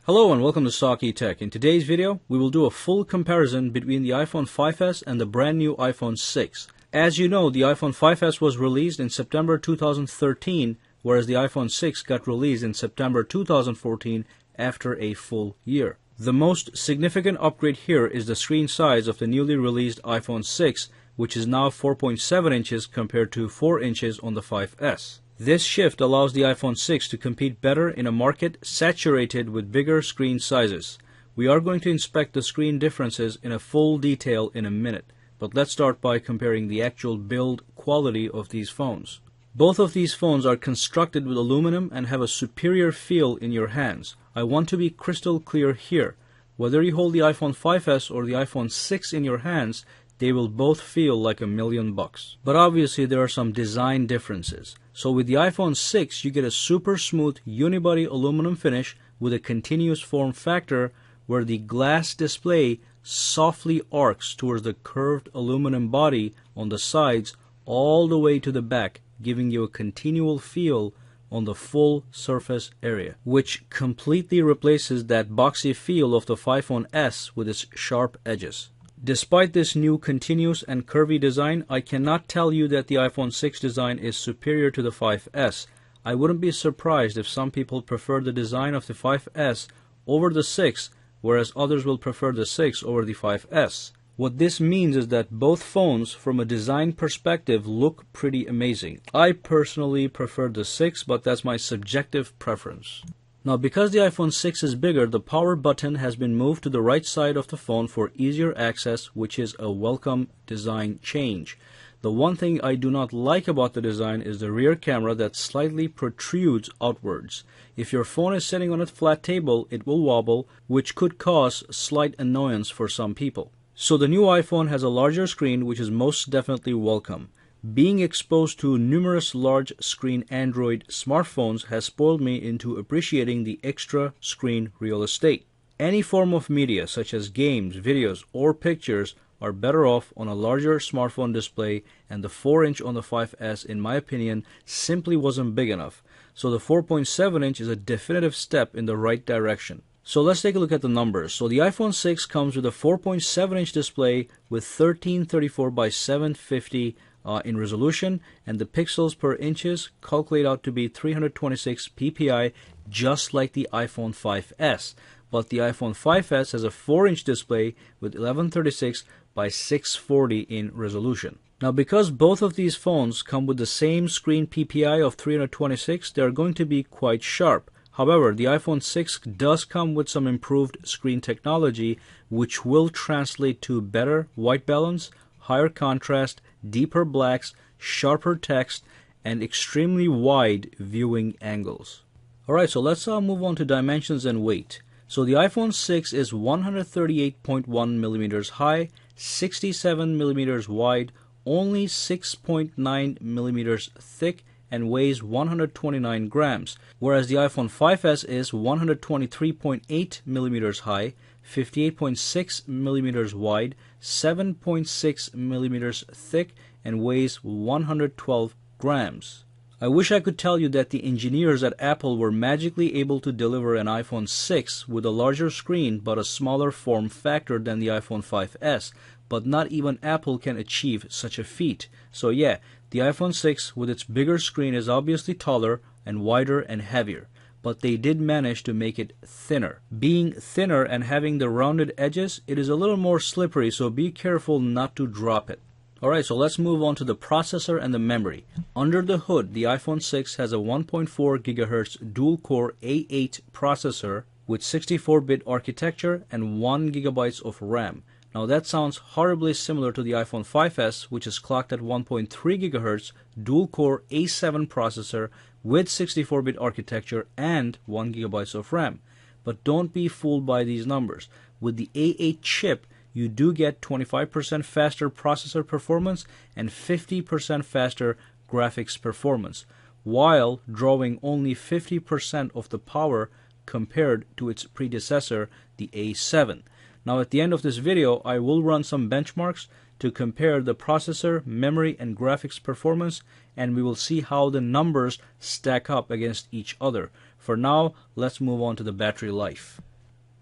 Hello and welcome to Saki Tech. In today's video, we will do a full comparison between the iPhone 5s and the brand new iPhone 6. As you know, the iPhone 5s was released in September 2013, whereas the iPhone 6 got released in September 2014 after a full year. The most significant upgrade here is the screen size of the newly released iPhone 6, which is now 4.7 inches compared to 4 inches on the 5s. This shift allows the iPhone 6 to compete better in a market saturated with bigger screen sizes. We are going to inspect the screen differences in a full detail in a minute, but let's start by comparing the actual build quality of these phones. Both of these phones are constructed with aluminum and have a superior feel in your hands. I want to be crystal clear here. Whether you hold the iPhone 5s or the iPhone 6 in your hands, they will both feel like $1,000,000. But obviously there are some design differences. So with the iPhone 6 you get a super smooth unibody aluminum finish with a continuous form factor where the glass display softly arcs towards the curved aluminum body on the sides all the way to the back, giving you a continual feel on the full surface area, which completely replaces that boxy feel of the iPhone S with its sharp edges. Despite this new continuous and curvy design, I cannot tell you that the iPhone 6 design is superior to the 5s. I wouldn't be surprised if some people prefer the design of the 5s over the 6, whereas others will prefer the 6 over the 5s. What this means is that both phones, from a design perspective, look pretty amazing. I personally prefer the 6, but that's my subjective preference. Now, because the iPhone 6 is bigger, the power button has been moved to the right side of the phone for easier access, which is a welcome design change. The one thing I do not like about the design is the rear camera that slightly protrudes outwards. If your phone is sitting on a flat table, it will wobble, which could cause slight annoyance for some people. So the new iPhone has a larger screen, which is most definitely welcome. Being exposed to numerous large screen Android smartphones has spoiled me into appreciating the extra screen real estate. Any form of media such as games, videos, or pictures are better off on a larger smartphone display, and the 4-inch on the 5s, in my opinion, simply wasn't big enough. So the 4.7 inch is a definitive step in the right direction. So let's take a look at the numbers. So the iPhone 6 comes with a 4.7 inch display with 1334 by 750 in resolution, and the pixels per inches calculate out to be 326 ppi, just like the iPhone 5s. But the iPhone 5s has a 4-inch display with 1136 by 640 in resolution. Now, because both of these phones come with the same screen ppi of 326, they are going to be quite sharp. However, the iPhone 6 does come with some improved screen technology, which will translate to better white balance, higher contrast, deeper blacks, sharper text, and extremely wide viewing angles. Alright, so let's move on to dimensions and weight. So the iPhone 6 is 138.1 millimeters high, 67 millimeters wide, only 6.9 millimeters thick, and weighs 129 grams, whereas the iPhone 5s is 123.8 millimeters high, 58.6 millimeters wide, 7.6 millimeters thick, and weighs 112 grams. I wish I could tell you that the engineers at Apple were magically able to deliver an iPhone 6 with a larger screen but a smaller form factor than the iPhone 5s, but not even Apple can achieve such a feat. So yeah, the iPhone 6 with its bigger screen is obviously taller and wider and heavier, but they did manage to make it thinner. Being thinner and having the rounded edges, it is a little more slippery, so be careful not to drop it. Alright, so let's move on to the processor and the memory. Under the hood, the iPhone 6 has a 1.4 GHz dual-core A8 processor with 64-bit architecture and 1 GB of RAM. Now that sounds horribly similar to the iPhone 5s, which is clocked at 1.3 GHz dual-core A7 processor with 64-bit architecture and 1 GB of RAM. But don't be fooled by these numbers. With the A8 chip, you do get 25% faster processor performance and 50% faster graphics performance, while drawing only 50% of the power compared to its predecessor, the A7. Now at the end of this video, I will run some benchmarks to compare the processor, memory, and graphics performance, and we will see how the numbers stack up against each other. For now, let's move on to the battery life.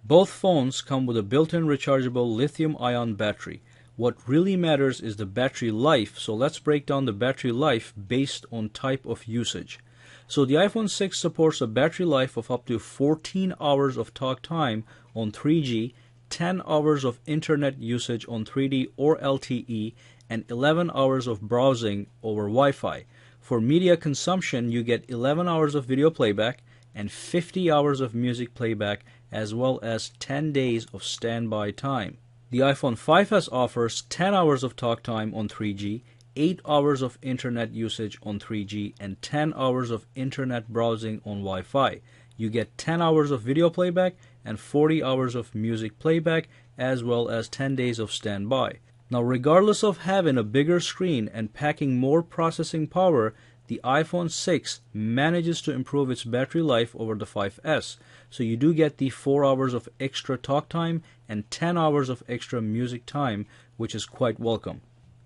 Both phones come with a built-in rechargeable lithium-ion battery. What really matters is the battery life, so let's break down the battery life based on type of usage. So the iPhone 6 supports a battery life of up to 14 hours of talk time on 3G, 10 hours of internet usage on 3G or LTE, and 11 hours of browsing over Wi-Fi. For media consumption, you get 11 hours of video playback and 50 hours of music playback, as well as 10 days of standby time. The iPhone 5S offers 10 hours of talk time on 3G, 8 hours of internet usage on 3G, and 10 hours of internet browsing on Wi-Fi. You get 10 hours of video playback and 40 hours of music playback, as well as 10 days of standby. Now, regardless of having a bigger screen and packing more processing power, the iPhone 6 manages to improve its battery life over the 5S. So you do get the 4 hours of extra talk time and 10 hours of extra music time, which is quite welcome.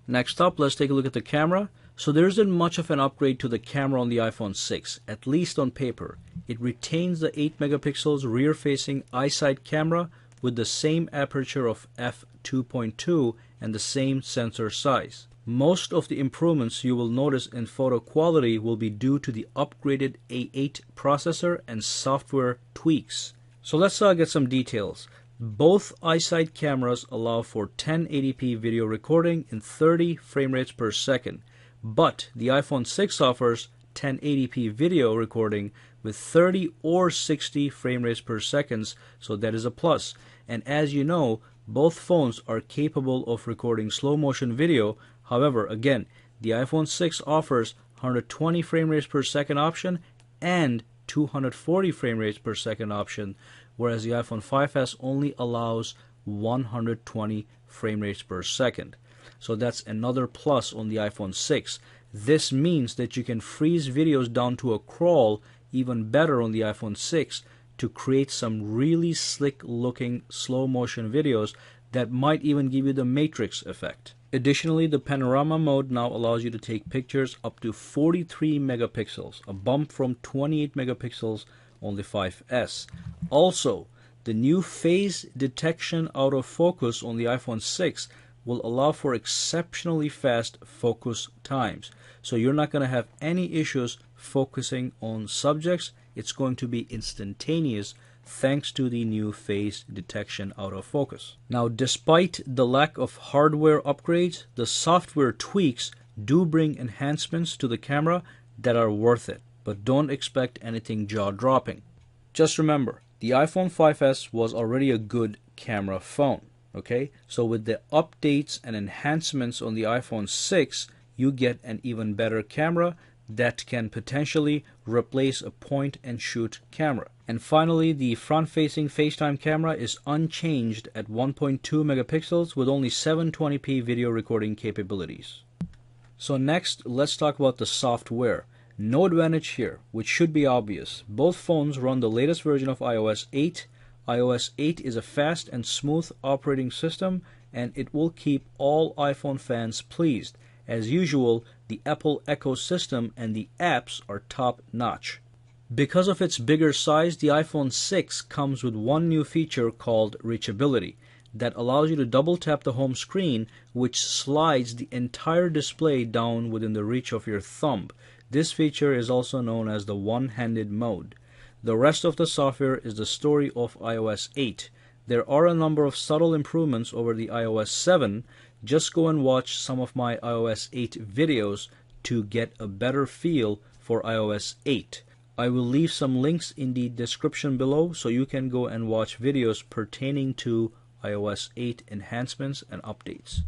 Next up, let's take a look at the camera. So there isn't much of an upgrade to the camera on the iPhone 6, at least on paper. It retains the 8 megapixels rear-facing iSight camera with the same aperture of f2.2 and the same sensor size. Most of the improvements you will notice in photo quality will be due to the upgraded A8 processor and software tweaks. So let's get some details. Both iSight cameras allow for 1080p video recording in 30 frame rates per second, but the iPhone 6 offers 1080p video recording with 30 or 60 frame rates per second, so that is a plus. And as you know, both phones are capable of recording slow motion video. However, again, the iPhone 6 offers 120 frame rates per second option and 240 frame rates per second option, whereas the iPhone 5S only allows 120 frame rates per second. So that's another plus on the iPhone 6. This means that you can freeze videos down to a crawl even better on the iPhone 6 to create some really slick looking slow motion videos that might even give you the Matrix effect. Additionally, the panorama mode now allows you to take pictures up to 43 megapixels, a bump from 28 megapixels on the 5S. Also, the new phase detection autofocus on the iPhone 6 will allow for exceptionally fast focus times. So you're not going to have any issues focusing on subjects. It's going to be instantaneous thanks to the new phase detection autofocus. Now, despite the lack of hardware upgrades, the software tweaks do bring enhancements to the camera that are worth it, but don't expect anything jaw-dropping. Just remember, the iPhone 5S was already a good camera phone, okay? So with the updates and enhancements on the iPhone 6, you get an even better camera that can potentially replace a point-and-shoot camera. And finally, the front-facing FaceTime camera is unchanged at 1.2 megapixels with only 720p video recording capabilities. So next, let's talk about the software. No advantage here, which should be obvious. Both phones run the latest version of iOS 8. iOS 8 is a fast and smooth operating system, and it will keep all iPhone fans pleased. As usual, the Apple ecosystem and the apps are top-notch. Because of its bigger size, the iPhone 6 comes with one new feature called reachability that allows you to double-tap the home screen, which slides the entire display down within the reach of your thumb. This feature is also known as the one-handed mode. The rest of the software is the story of iOS 8. There are a number of subtle improvements over the iOS 7. Just go and watch some of my iOS 8 videos to get a better feel for iOS 8. I will leave some links in the description below so you can go and watch videos pertaining to iOS 8 enhancements and updates.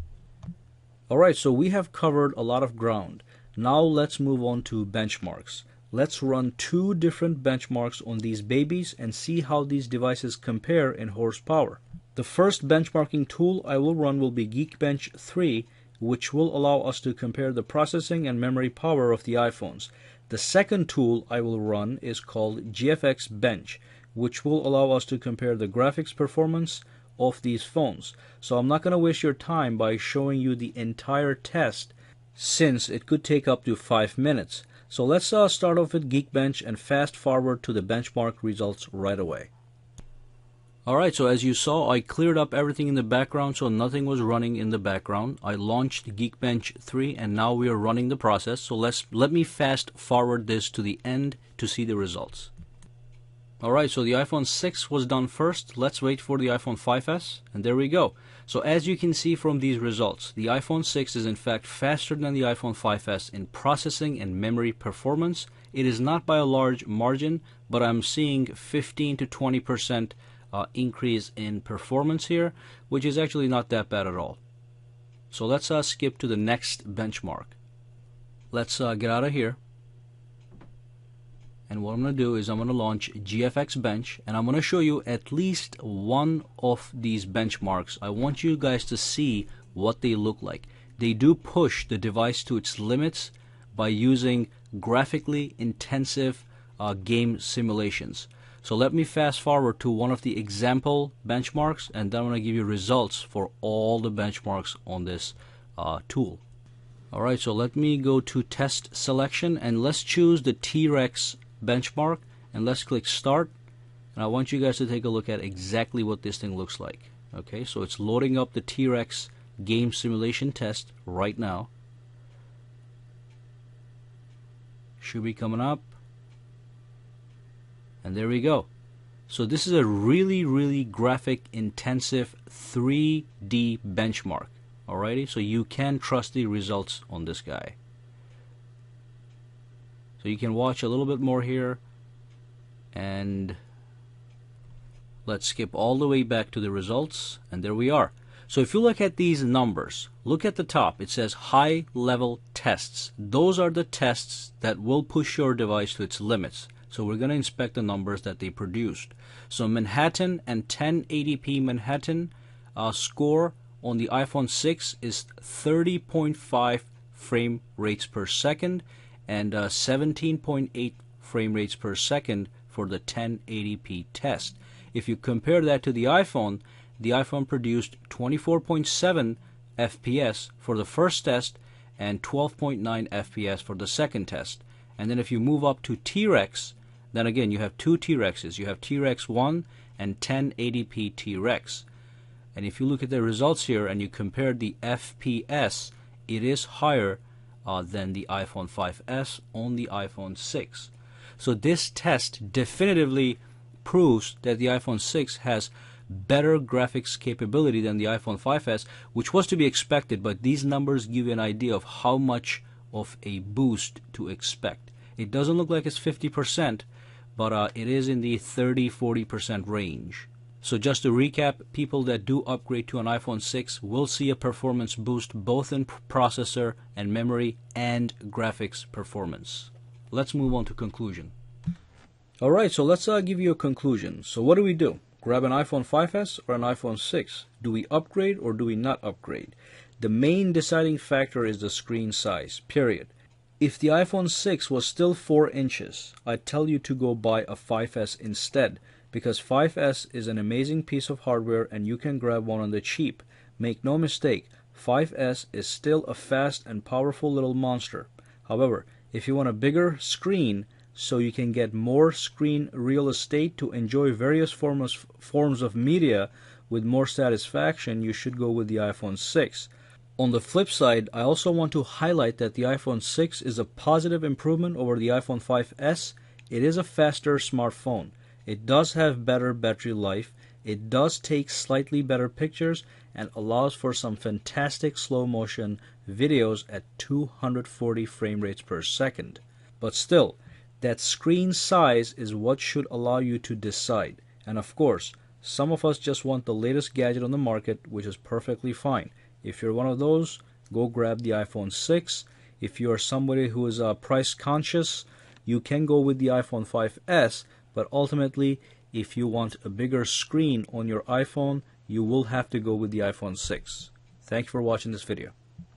Alright, so we have covered a lot of ground. Now let's move on to benchmarks. Let's run two different benchmarks on these babies and see how these devices compare in horsepower. The first benchmarking tool I will run will be Geekbench 3, which will allow us to compare the processing and memory power of the iPhones. The second tool I will run is called GFX Bench, which will allow us to compare the graphics performance of these phones. So I'm not going to waste your time by showing you the entire test, since it could take up to 5 minutes. So let's start off with Geekbench and fast forward to the benchmark results right away. Alright, so as you saw, I cleared up everything in the background so nothing was running in the background. I launched Geekbench 3 and now we are running the process. So let me fast forward this to the end to see the results. Alright, so the iPhone 6 was done first. Let's wait for the iPhone 5S, and there we go. So as you can see from these results, the iPhone 6 is in fact faster than the iPhone 5S in processing and memory performance. It is not by a large margin, but I'm seeing 15 to 20% increase in performance here, which is actually not that bad at all. So let's skip to the next benchmark. Let's get out of here. And what I'm going to do is I'm going to launch GFX Bench, and I'm going to show you at least one of these benchmarks. I want you guys to see what they look like. They do push the device to its limits by using graphically intensive game simulations. So let me fast forward to one of the example benchmarks, and then I'm going to give you results for all the benchmarks on this tool. Alright, so let me go to test selection, and let's choose the T-Rex benchmark, and let's click start. And I want you guys to take a look at exactly what this thing looks like. Okay, so it's loading up the T-Rex game simulation test right now. Should be coming up. And there we go. So this is a really graphic intensive 3D benchmark. Alrighty, so you can trust the results on this guy. So you can watch a little bit more here, and let's skip all the way back to the results, and there we are. So if you look at these numbers, look at the top, it says high level tests. Those are the tests that will push your device to its limits. So we're going to inspect the numbers that they produced. So Manhattan and 1080p Manhattan score on the iPhone 6 is 30.5 frame rates per second and 17.8 frame rates per second for the 1080p test. If you compare that to the iPhone produced 24.7 FPS for the first test and 12.9 FPS for the second test. And then if you move up to T-Rex, then again you have two T-Rexes. You have T-Rex 1 and 1080p T-Rex. And if you look at the results here and you compare the FPS, it is higher than the iPhone 5S on the iPhone 6. So this test definitively proves that the iPhone 6 has better graphics capability than the iPhone 5S, which was to be expected, but these numbers give you an idea of how much of a boost to expect. It doesn't look like it's 50%, but it is in the 30-40% range. So just to recap, people that do upgrade to an iPhone 6 will see a performance boost both in processor and memory and graphics performance. Let's move on to conclusion. Alright, so let's give you a conclusion. So what do? Grab an iPhone 5S or an iPhone 6? Do we upgrade or do we not upgrade? The main deciding factor is the screen size, period. If the iPhone 6 was still 4 inches, I'd tell you to go buy a 5S instead, because 5S is an amazing piece of hardware and you can grab one on the cheap. Make no mistake, 5S is still a fast and powerful little monster. However, if you want a bigger screen so you can get more screen real estate to enjoy various forms of media with more satisfaction, you should go with the iPhone 6. On the flip side, I also want to highlight that the iPhone 6 is a positive improvement over the iPhone 5S. It is a faster smartphone. It does have better battery life. It does take slightly better pictures and allows for some fantastic slow motion videos at 240 frame rates per second. But still, that screen size is what should allow you to decide. And of course, some of us just want the latest gadget on the market, which is perfectly fine. If you're one of those, go grab the iPhone 6. If you are somebody who is price conscious, you can go with the iPhone 5S, but ultimately, if you want a bigger screen on your iPhone, you will have to go with the iPhone 6. Thank you for watching this video.